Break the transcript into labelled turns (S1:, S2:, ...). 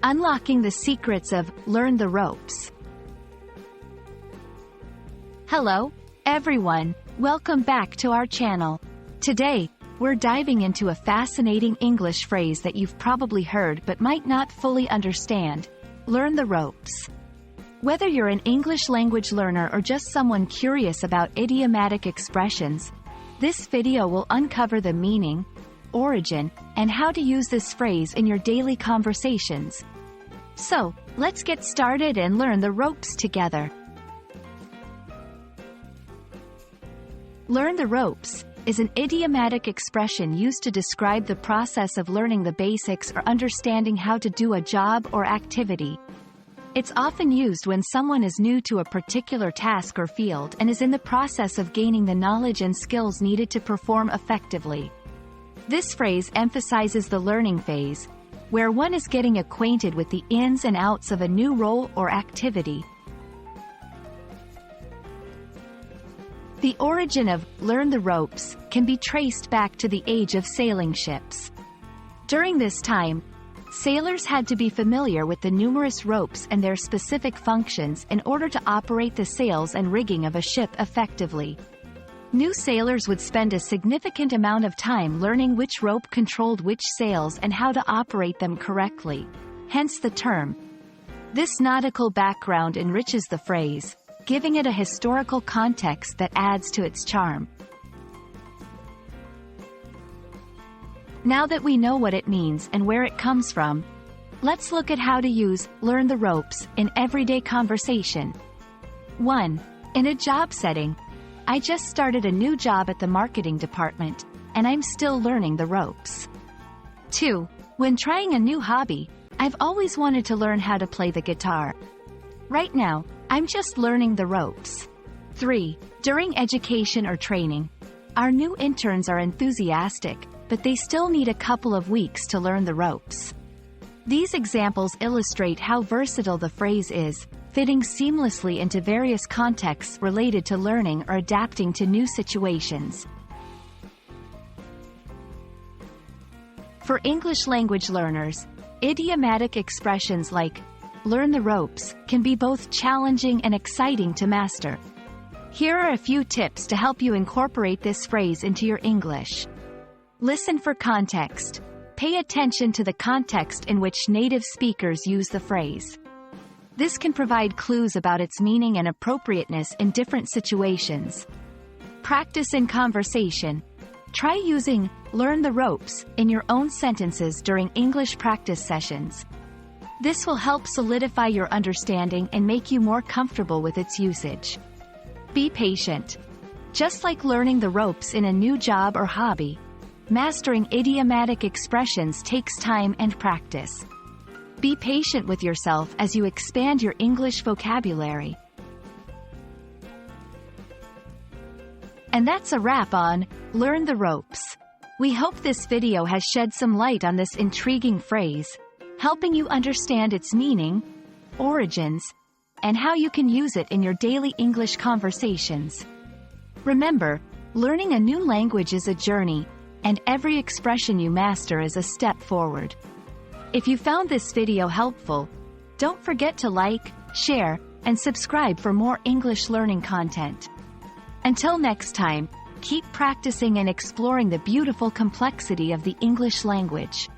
S1: Unlocking the secrets of Learn the Ropes. Hello, everyone. Welcome back to our channel. Today, we're diving into a fascinating English phrase that you've probably heard but might not fully understand. Learn the ropes. Whether you're an English language learner or just someone curious about idiomatic expressions, this video will uncover the meaning, origin, and how to use this phrase in your daily conversations. So, let's get started and learn the ropes together. Learn the ropes is an idiomatic expression used to describe the process of learning the basics or understanding how to do a job or activity. It's often used when someone is new to a particular task or field and is in the process of gaining the knowledge and skills needed to perform effectively. This phrase emphasizes the learning phase, where one is getting acquainted with the ins and outs of a new role or activity. The origin of learn the ropes can be traced back to the age of sailing ships. During this time, sailors had to be familiar with the numerous ropes and their specific functions in order to operate the sails and rigging of a ship effectively. New sailors would spend a significant amount of time learning which rope controlled which sails and how to operate them correctly, hence the term. This nautical background enriches the phrase, giving it a historical context that adds to its charm. Now that we know what it means and where it comes from, let's look at how to use learn the ropes in everyday conversation. 1. In a job setting. I just started a new job at the marketing department, and I'm still learning the ropes. 2. When trying a new hobby, I've always wanted to learn how to play the guitar. Right now, I'm just learning the ropes. 3. During education or training. Our new interns are enthusiastic, but they still need a couple of weeks to learn the ropes. These examples illustrate how versatile the phrase is, fitting seamlessly into various contexts related to learning or adapting to new situations. For English language learners, idiomatic expressions like learn the ropes can be both challenging and exciting to master. Here are a few tips to help you incorporate this phrase into your English. Listen for context. Pay attention to the context in which native speakers use the phrase. This can provide clues about its meaning and appropriateness in different situations. Practice in conversation. Try using learn the ropes in your own sentences during English practice sessions. This will help solidify your understanding and make you more comfortable with its usage. Be patient. Just like learning the ropes in a new job or hobby, mastering idiomatic expressions takes time and practice. Be patient with yourself as you expand your English vocabulary. And that's a wrap on Learn the Ropes. We hope this video has shed some light on this intriguing phrase, helping you understand its meaning, origins, and how you can use it in your daily English conversations. Remember, learning a new language is a journey, and every expression you master is a step forward. If you found this video helpful, don't forget to like, share, and subscribe for more English learning content. Until next time, keep practicing and exploring the beautiful complexity of the English language.